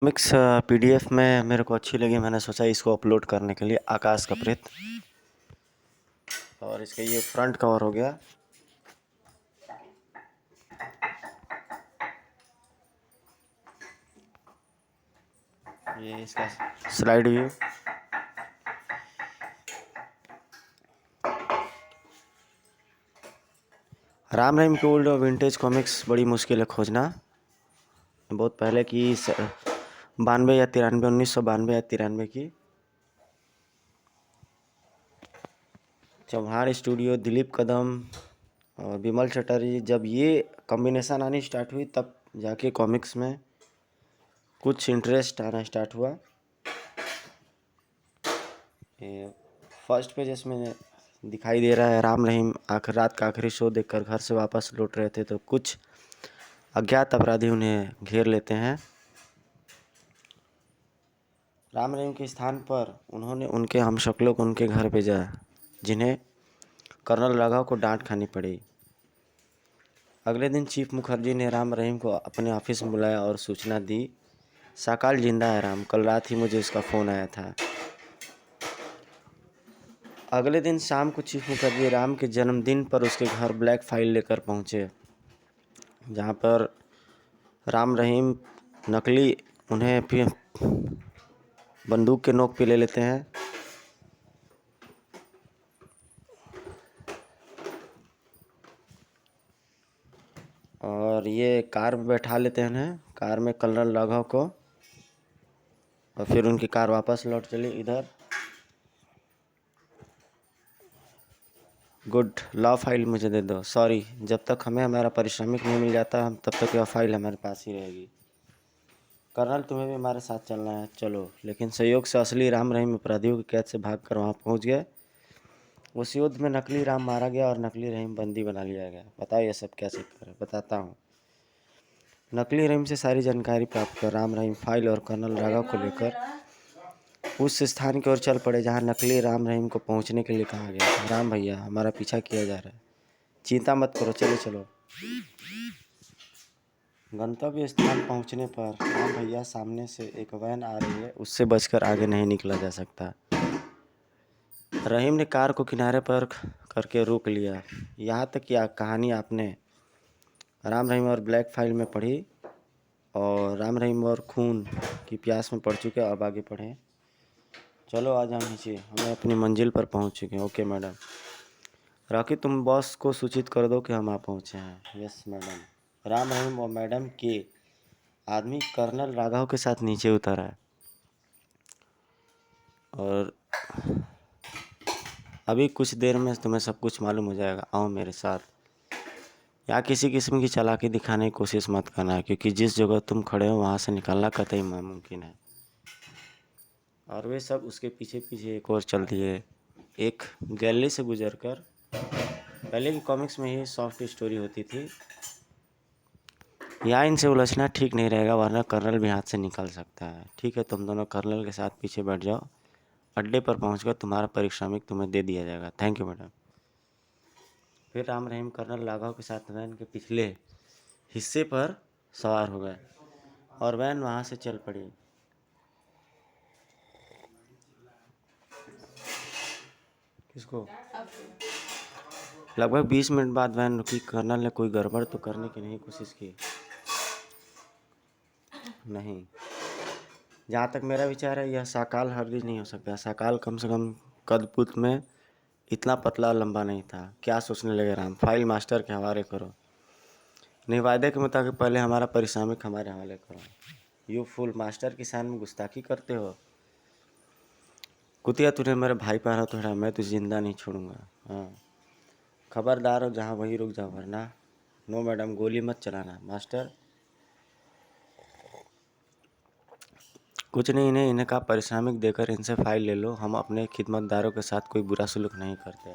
Mix PDF में मेरे को अच्छी लगी, मैंने सोचा इसको अपलोड करने के लिए। आकाश कप्रित, और इसका ये फ्रंट कवर हो गया। ये इसका स्लाइड व्यू। राम रहीम के ओल्ड और विंटेज कॉमिक्स बड़ी मुश्किल है खोजना। बहुत पहले की 92 या 93, 1992 या 93 की। चौहान स्टूडियो, दिलीप कदम और विमल चटर्जी, जब ये कॉम्बिनेशन आनी स्टार्ट हुई तब जाके कॉमिक्स में कुछ इंटरेस्ट आना स्टार्ट हुआ। ये फर्स्ट पेज इसमें दिखाई दे रहा है। राम रहीम आखिर रात का आखिरी शो देखकर घर से वापस लौट रहे थे तो कुछ अज्ञात अपराधी उन्हें घेर लेते हैं। राम रहीम के स्थान पर उन्होंने उनके हमशक्लों को उनके घर भेजा, जिन्हें कर्नल राघव को डांट खानी पड़ी। अगले दिन चीफ मुखर्जी ने राम रहीम को अपने ऑफिस में बुलाया और सूचना दी, साकाल जिंदा है राम, कल रात ही मुझे उसका फ़ोन आया था। अगले दिन शाम को चीफ मुखर्जी राम के जन्मदिन पर उसके घर ब्लैक फाइल लेकर पहुंचे, जहां पर राम रहीम नकली उन्हें फिर बंदूक के नोक पे ले लेते हैं और ये कार में बैठा लेते हैं उन्हें, कार में कर्नल राघव को, और फिर उनकी कार वापस लौट चली इधर। गुड, लॉ फाइल मुझे दे दो, सॉरी, जब तक हमें हमारा पारिश्रमिक नहीं मिल जाता हम तब तक यह फाइल हमारे पास ही रहेगी। कर्नल तुम्हें भी हमारे साथ चलना है, चलो। लेकिन संयोग से असली राम रहीम अपराधियों की कैद से भागकर वहां पहुंच गए। उस युद्ध में नकली राम मारा गया और नकली रहीम बंदी बना लिया गया। बताओ ये सब कैसे करें, बताता हूँ। नकली रहीम से सारी जानकारी प्राप्त कर राम रहीम फाइल और कर्नल राघव को लेकर उस स्थान की ओर चल पड़े जहाँ नकली राम रहीम को पहुँचने के लिए कहा गया था। राम भैया, हमारा पीछा किया जा रहा है, चिंता मत करो, चलो चलो। गंतव्य स्थान पहुंचने पर राम भैया, सामने से एक वैन आ रही है, उससे बचकर आगे नहीं निकला जा सकता। रहीम ने कार को किनारे पर करके रोक लिया। यहाँ तक कि कहानी आपने राम रहीम और ब्लैक फाइल में पढ़ी और राम रहीम और खून की प्यास में पढ़ चुके, अब आगे पढ़ें। चलो आज हम नीचे, हमें अपनी मंजिल पर पहुंच चुके हैं। Okay madam. रॉकी, तुम बॉस को सूचित कर दो कि हम आ पहुंचे हैं। Yes madam. राम रहीम और मैडम के आदमी कर्नल राघव के साथ नीचे उतरा है और अभी कुछ देर में तुम्हें सब कुछ मालूम हो जाएगा। आओ मेरे साथ। यहाँ किसी किस्म की चालाकी दिखाने की कोशिश मत करना, क्योंकि जिस जगह तुम खड़े हो वहाँ से निकलना कतई नामुमकिन है। और वे सब उसके पीछे पीछे एक और चल दिए। एक गैलरी से गुजरकर, पहले की कॉमिक्स में ही सॉफ्ट स्टोरी होती थी, यहाँ इनसे उलझना ठीक नहीं रहेगा, वरना कर्नल भी हाथ से निकल सकता है। ठीक है, तुम दोनों कर्नल के साथ पीछे बैठ जाओ। अड्डे पर पहुंचकर तुम्हारा पारिश्रमिक तुम्हें दे दिया जाएगा। Thank you madam. फिर राम रहीम कर्नल राघव के साथ वैन के पिछले हिस्से पर सवार हो गए और वैन वहां से चल पड़ी। किसको? लगभग 20 मिनट बाद वैन रुकी। कर्नल ने कोई गड़बड़ तो करने की नहीं कोशिश की? नहीं, जहाँ तक मेरा विचार है यह साकाल हरगिज नहीं हो सकता। साकाल कम से कम कदपुत में इतना पतला लंबा नहीं था। क्या सोचने लगे राम? फाइल मास्टर के हवाले करो। नहीं, वायदे के मुताबिक पहले हमारा पारिश्रमिक हमारे हवाले करो। यू फुल, मास्टर की शान में गुस्ताखी करते हो। कुतिया, तूने मेरे भाई पर हाथ उठाया, मैं तुझे जिंदा नहीं छोड़ूंगा। हाँ, खबरदार हो, जहाँ वही रुक जाओ, वरना। नो मैडम, गोली मत चलाना। मास्टर, कुछ नहीं, इन्हें का पारिश्रमिक देकर इनसे फाइल ले लो। हम अपने खिदमतदारों के साथ कोई बुरा सलूक नहीं करते।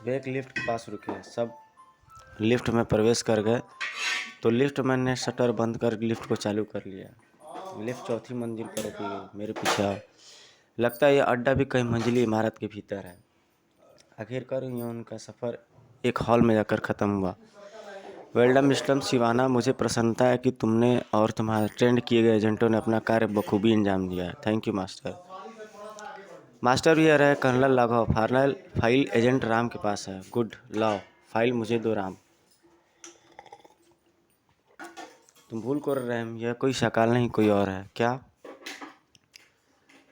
वे एक लिफ्ट के पास रुके। सब लिफ्ट में प्रवेश कर गए तो लिफ्ट मैन ने शटर बंद कर लिफ्ट को चालू कर लिया। लिफ्ट चौथी मंजिल पर रुकी गई। मेरे पीछे आओ। लगता है यह अड्डा भी कई मंजिली इमारत के भीतर है। आखिरकार ये उनका सफ़र एक हॉल में जाकर ख़त्म हुआ। वेल्डम मिस्टम शिवाना, मुझे प्रसन्नता है कि तुमने और तुम्हारे ट्रेंड किए गए एजेंटों ने अपना कार्य बखूबी अंजाम दिया है। Thank you master. मास्टर भी आ रहा है। कर्नल लाघव, फाइल एजेंट राम के पास है। गुड, लाओ फाइल मुझे दो राम। तुम भूल कर रहे हैं, यह कोई शकाल नहीं कोई और है क्या?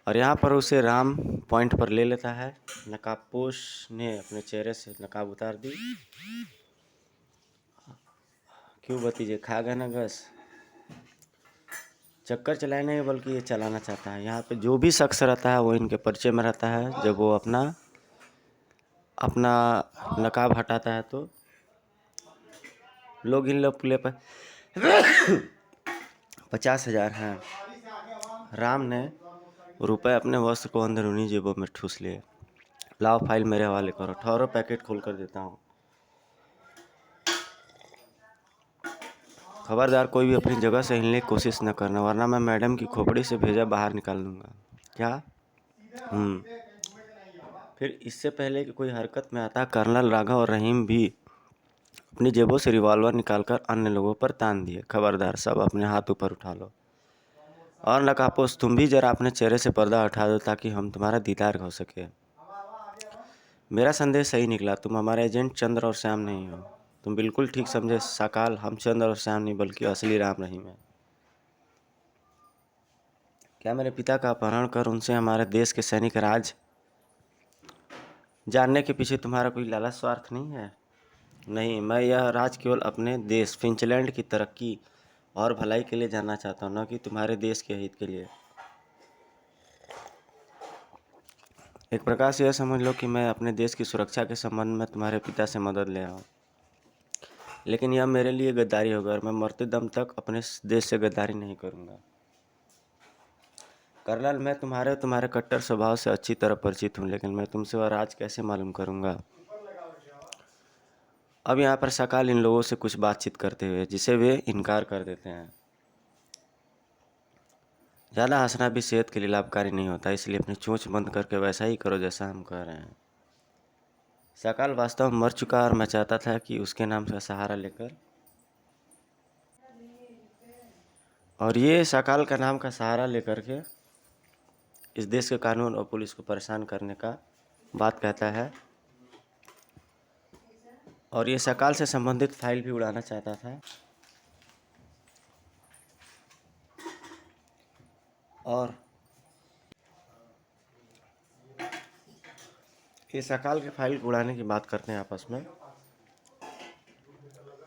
और यहाँ पर उसे राम पॉइंट पर ले लेता है। नकाबपोश ने अपने चेहरे से नकाब उतार दी। क्यों भतीजे, खा गए ना घस? चक्कर चलाए नहीं बल्कि ये चलाना चाहता है। यहाँ पे जो भी शख्स रहता है वो इनके परिचय में रहता है। जब वो अपना अपना नकाब हटाता है तो लोग इन लोग के लिए 50,000 हैं। राम ने रुपए अपने वस्त्र को अंदरूनी जेबों में ठूस लिए। लाओ फाइल मेरे हवाले करो। ठहरो, पैकेट खोल कर देता हूँ। खबरदार कोई भी अपनी जगह से हिलने की कोशिश न करना, वरना मैं मैडम की खोपड़ी से भेजा बाहर निकाल दूंगा। क्या? फिर इससे पहले कि कोई हरकत में आता, कर्नल राघव और रहीम भी अपनी जेबों से रिवॉल्वर निकालकर अन्य लोगों पर तान दिए। खबरदार, सब अपने हाथ ऊपर उठा लो। और नकाबपोश, तुम भी जरा अपने चेहरे से पर्दा उठा दो ताकि हम तुम्हारा दीदार हो सके। मेरा संदेश सही निकला, तुम हमारे एजेंट चंद्र और श्याम नहीं हो। तुम बिल्कुल ठीक समझे सकाल, हम चंद्र और श्याम नहीं बल्कि असली राम रहीम है। क्या मेरे पिता का अपहरण कर उनसे हमारे देश के सैनिक राज जानने के पीछे तुम्हारा कोई लालच स्वार्थ नहीं है? नहीं, मैं यह राज केवल अपने देश फिंचलैंड की तरक्की और भलाई के लिए जानना चाहता हूँ, न कि तुम्हारे देश के हित के लिए। एक प्रकार से यह समझ लो कि मैं अपने देश की सुरक्षा के संबंध में तुम्हारे पिता से मदद ले रहा हूँ, लेकिन यह मेरे लिए गद्दारी होगा और मैं मरते दम तक अपने देश से गद्दारी नहीं करूँगा। कर्नल, मैं तुम्हारे कट्टर स्वभाव से अच्छी तरह परिचित हूँ, लेकिन मैं तुमसे वह राज कैसे मालूम करूँगा? अब यहाँ पर सकाल इन लोगों से कुछ बातचीत करते हुए जिसे वे इनकार कर देते हैं। ज़्यादा हंसना भी सेहत के लिए लाभकारी नहीं होता, इसलिए अपनी चोंच बंद करके वैसा ही करो जैसा हम कह रहे हैं। सकाल वास्तव में मर चुका और मैं चाहता था कि उसके नाम का सहारा लेकर, और ये सकाल का नाम का सहारा लेकर के इस देश के कानून और पुलिस को परेशान करने का बात कहता है। और ये सकाल से संबंधित फाइल भी उड़ाना चाहता था। और ये सकाल की फाइल उड़ाने की बात करते हैं आपस में।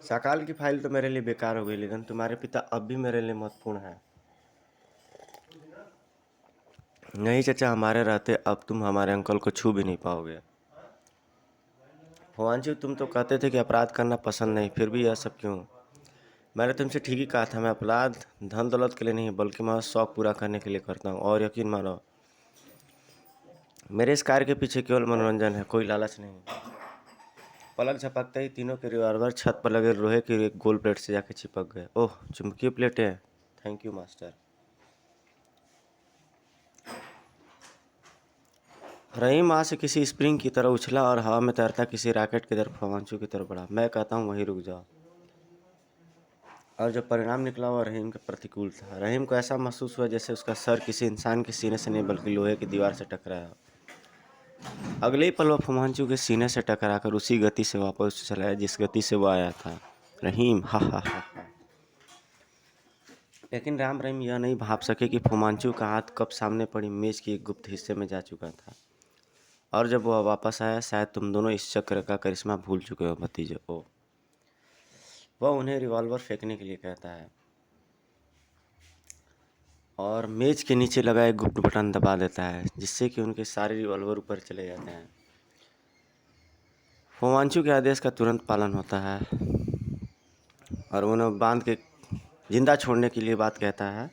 सकाल की फाइल तो मेरे लिए बेकार हो गई, लेकिन तुम्हारे पिता अब भी मेरे लिए महत्वपूर्ण है। नहीं चाचा, हमारे रहते अब तुम हमारे अंकल को छू भी नहीं पाओगे। भवानजी, तुम तो कहते थे कि अपराध करना पसंद नहीं, फिर भी यह सब क्यों? मैंने तुमसे ठीक ही कहा था, मैं अपराध धन दौलत के लिए नहीं बल्कि मैं शौक पूरा करने के लिए करता हूँ। और यकीन मानो, मेरे इस कार्य के पीछे केवल मनोरंजन है, कोई लालच नहीं। पलक झपकते ही तीनों के रिवॉल्वर छत पर लगे लोहे की एक गोल प्लेट से जाके चिपक गए। ओह, चुंबकीय प्लेटें। Thank you master. रहीम वहाँ से किसी स्प्रिंग की तरह उछला और हवा में तैरता किसी रॉकेट की तरफ फवांचू की तरफ बढ़ा। मैं कहता हूँ वहीं रुक जाओ। और जो परिणाम निकला वह रहीम के प्रतिकूल था। रहीम को ऐसा महसूस हुआ जैसे उसका सर किसी इंसान के सीने से नहीं बल्कि लोहे की दीवार से टकराया। अगले ही पल वह फुमांचू के सीने से टकराकर उसी गति से वापस चला जिस गति से वो आया था। रहीम, हा हा हा हा। लेकिन राम रहीम यह नहीं भाप सके कि फुमांचू का हाथ कब सामने पड़ी मेज के एक गुप्त हिस्से में जा चुका था। और जब वह वापस आया, शायद तुम दोनों इस चक्र का करिश्मा भूल चुके हो भतीजे। ओ, वह उन्हें रिवॉल्वर फेंकने के लिए कहता है और मेज के नीचे लगा एक गुप्त बटन दबा देता है, जिससे कि उनके सारे रिवॉल्वर ऊपर चले जाते हैं। फुमांचू के आदेश का तुरंत पालन होता है और उन्हें बांध के जिंदा छोड़ने के लिए बात कहता है।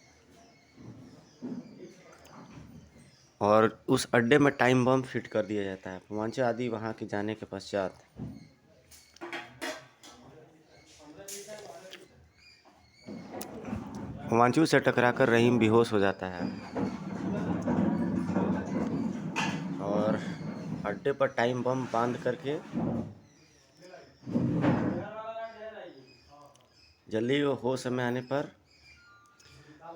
और उस अड्डे में टाइम बम फिट कर दिया जाता है। फुमांचू आदि वहां के जाने के पश्चात फुमांचू से टकराकर रहीम बेहोश हो जाता है और अड्डे पर टाइम बम बांध करके जल्दी वो होश में आने पर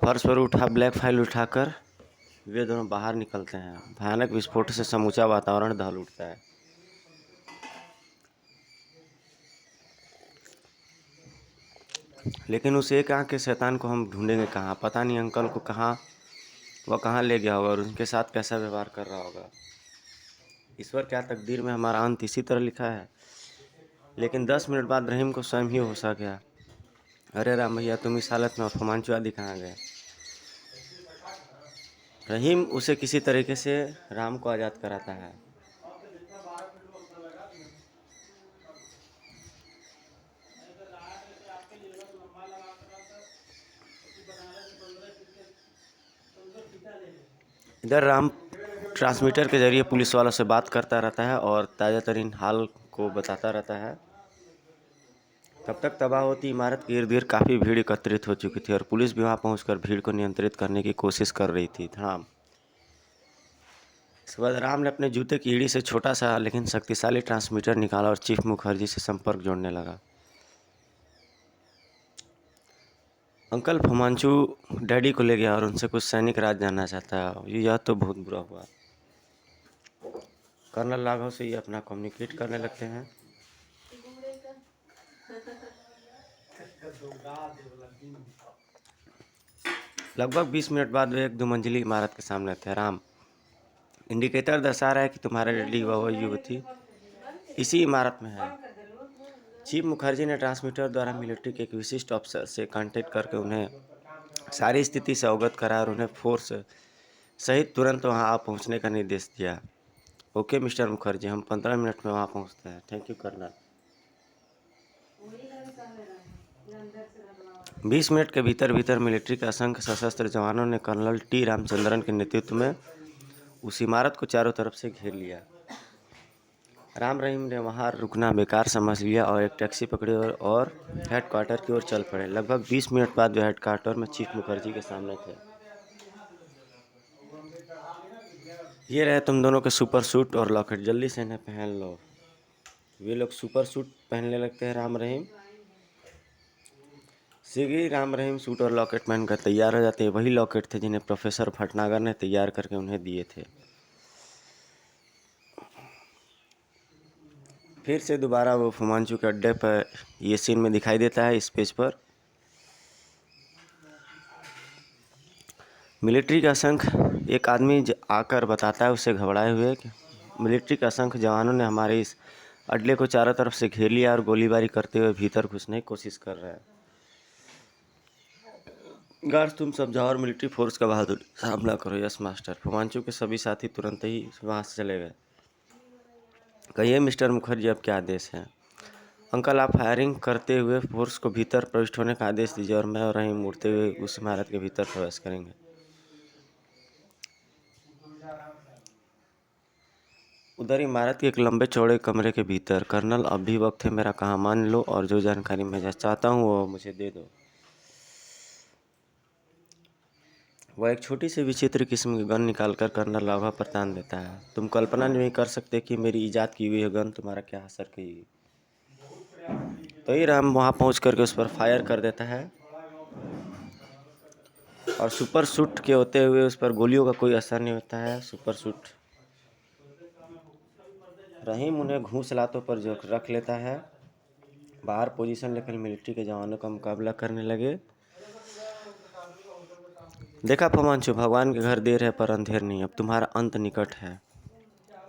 फर्श पर उठा ब्लैक फाइल उठाकर वे दोनों बाहर निकलते हैं। भयानक विस्फोट से समूचा वातावरण दहल उठता है। लेकिन उस एक आंख के शैतान को हम ढूंढेंगे कहाँ? पता नहीं अंकल को वह कहाँ ले गया होगा और उनके साथ कैसा व्यवहार कर रहा होगा। ईश्वर, क्या तकदीर में हमारा अंत इसी तरह लिखा है? लेकिन 10 मिनट बाद रहीम को स्वयं ही होश आ गया। अरे राम भैया, तुम इस हालत में, और फुमांचू आदि कहाँ गए? रहीम उसे किसी तरीके से राम को आज़ाद कराता है। इधर राम ट्रांसमीटर के जरिए पुलिस वालों से बात करता रहता है और ताज़ा तरीन हाल को बताता रहता है। तब तक तबाह होती इमारत के इर्द गिर्द काफ़ी भीड़ एकत्रित हो चुकी थी और पुलिस भी वहाँ पहुँचकर भीड़ को नियंत्रित करने की कोशिश कर रही थी। हाँ, इसके बाद राम ने अपने जूते की एड़ी से छोटा सा लेकिन शक्तिशाली ट्रांसमीटर निकाला और चीफ मुखर्जी से संपर्क जोड़ने लगा। अंकल, फुमांचू डैडी को ले गया और उनसे कुछ सैनिक राज जानना चाहता है। यह तो बहुत बुरा हुआ। कर्नल राघव से ये अपना कम्युनिकेट करने लगते हैं। लगभग 20 मिनट बाद वे एक 2 मंजिली इमारत के सामने थे। राम, इंडिकेटर दर्शा रहा है कि तुम्हारे डैडी व युवती इसी इमारत में है। चीफ मुखर्जी ने ट्रांसमीटर द्वारा मिलिट्री के एक विशिष्ट अफसर से कांटेक्ट करके उन्हें सारी स्थिति से अवगत करा और उन्हें फोर्स सहित तुरंत वहां आ पहुंचने का निर्देश दिया। ओके मिस्टर मुखर्जी, हम 15 मिनट में वहां पहुंचते हैं। Thank you colonel. 20 मिनट के भीतर मिलिट्री के असंख्य सशस्त्र जवानों ने कर्नल टी रामचंद्रन के नेतृत्व में उस इमारत को चारों तरफ से घेर लिया। राम रहीम ने वहां रुकना बेकार समझ लिया और एक टैक्सी पकड़ी और हेडक्वार्टर की ओर चल पड़े। लगभग 20 मिनट बाद वे हेडक्वार्टर में चीफ मुखर्जी के सामने थे। ये रहे तुम दोनों के सुपर सूट और लॉकेट, जल्दी से इन्हें पहन लो। वे लोग सुपर सूट पहनने लगते हैं। राम रहीम शीघ्र राम रहीम सूट और लॉकेट पहनकर तैयार हो जाते हैं। वही लॉकेट थे जिन्हें प्रोफेसर भटनागर ने तैयार करके उन्हें दिए थे। फिर से दोबारा वो फुमांचू के अड्डे पर ये सीन में दिखाई देता है। इस पेज पर मिलिट्री का असंख्य एक आदमी आकर बताता है उसे घबराए हुए कि मिलिट्री के असंख्य जवानों ने हमारे इस अड्डे को चारों तरफ से घेर लिया और गोलीबारी करते हुए भीतर घुसने की कोशिश कर रहे हैं। गार्ड, तुम सब जाओ और मिलिट्री फोर्स का बहादुर सामना करो। Yes master. फुमांचू के सभी साथी तुरंत ही वहाँ से चले गए। कहिए मिस्टर मुखर्जी, अब क्या आदेश है? अंकल, आप फायरिंग करते हुए फोर्स को भीतर प्रविष्ट होने का आदेश दीजिए और मैं और रहीम मुड़ते हुए उस इमारत के भीतर प्रवेश करेंगे। उधर इमारत के एक लंबे चौड़े कमरे के भीतर कर्नल, अब भी वक्त है मेरा, कहा मान लो और जो जानकारी मैं चाहता हूँ वो मुझे दे दो। वह एक छोटी सी विचित्र किस्म की गन निकालकर कर्नल राघव पर तान देता है। तुम कल्पना नहीं कर सकते कि मेरी ईजाद की हुई गन तुम्हारा क्या असर करेगी। तो ही राम वहाँ पहुँच करके उस पर फायर कर देता है और सुपर शूट के होते हुए उस पर गोलियों का कोई असर नहीं होता है। सुपर शूट रहीम उन्हें घूस लातों पर जो रख लेता है। बाहर पोजीशन लेकर मिलिट्री के जवानों का मुकाबला करने लगे। देखा फुमांचू, भगवान के घर देर है पर अंधेर नहीं, अब तुम्हारा अंत निकट है।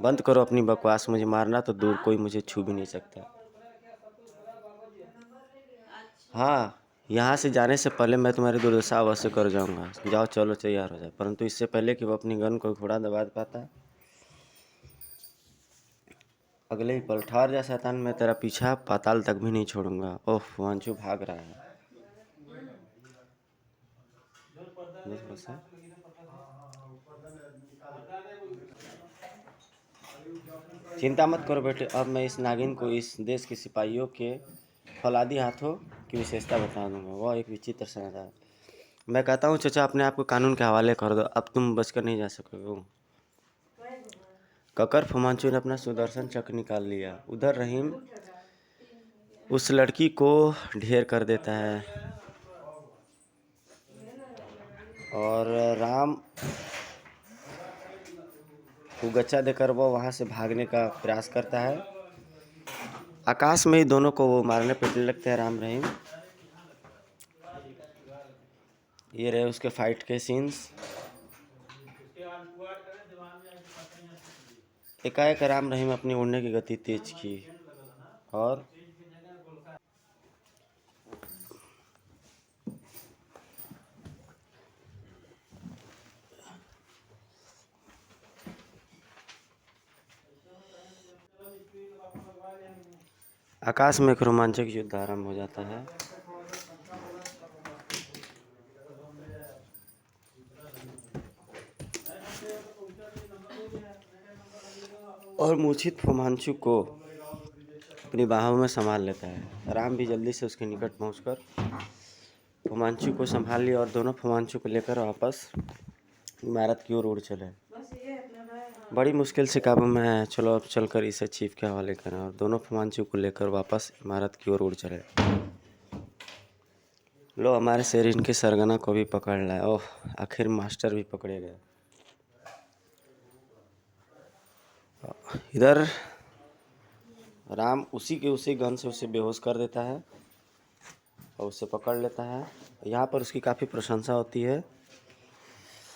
बंद करो अपनी बकवास, मुझे मारना तो दूर, कोई मुझे छू भी नहीं सकता। हाँ, यहाँ से जाने से पहले मैं तुम्हारी दुर्दशा अवश्य कर जाऊंगा। जाओ, चलो तैयार हो जाए, परंतु इससे पहले कि वो अपनी गन को घोड़ा दबा पाता, अगले ही पल, ठहर जा शैतान, मैं तेरा पीछा पाताल तक भी नहीं छोड़ूंगा। ओह, फुमांचू भाग रहा है। चिंता मत करो बेटे, अब मैं इस नागिन को इस देश के सिपाहियों के फौलादी हाथों की विशेषता बता दूंगा। वह एक विचित्र समाचार। मैं कहता हूँ चाचा, अपने आप को कानून के हवाले कर दो, अब तुम बचकर नहीं जा सकोगे। ककर फुमांचू ने अपना सुदर्शन चक्र निकाल लिया। उधर रहीम उस लड़की को ढेर कर देता है और राम को गच्चा देकर वो वहाँ से भागने का प्रयास करता है। आकाश में ही दोनों को वो मारने पीटने लगते हैं राम रहीम। ये रहे उसके फाइट के सीन्स। एकाएक राम रहीम अपनी उड़ने की गति तेज की और आकाश में एक रोमांचक युद्ध आरंभ हो जाता है। और मूर्छित फुमांचू को अपनी बाहों में संभाल लेता है। राम भी जल्दी से उसके निकट पहुंचकर फुमांचू को संभाल लिया और दोनों फुमांचू को लेकर वापस इमारत की ओर उड़ चले। बड़ी मुश्किल से काबू में है। चलो अब चलकर इसे चीफ के हवाले करें। और दोनों फुमांचू को लेकर वापस इमारत की ओर उड़ चले। लो हमारे शेर इनके सरगना को भी पकड़ लाए। ओह, आखिर मास्टर भी पकड़े गए। इधर राम उसी गन से उसे बेहोश कर देता है और उसे पकड़ लेता है। यहाँ पर उसकी काफ़ी प्रशंसा होती है।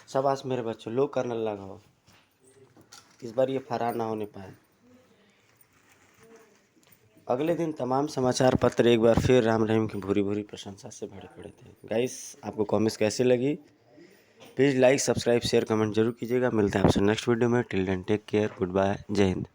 शाबाश मेरे बच्चों, लो कर्नल लगाओ। इस बार ये फरार ना होने पाए। अगले दिन तमाम समाचार पत्र एक बार फिर राम रहीम की भूरी भूरी प्रशंसा से भरे पड़े थे। गाइस, आपको कॉमिक्स कैसी लगी? Please like, subscribe, share, comment जरूर कीजिएगा। मिलते हैं आपसे नेक्स्ट वीडियो में। Till then take care, good bye, जय हिंद।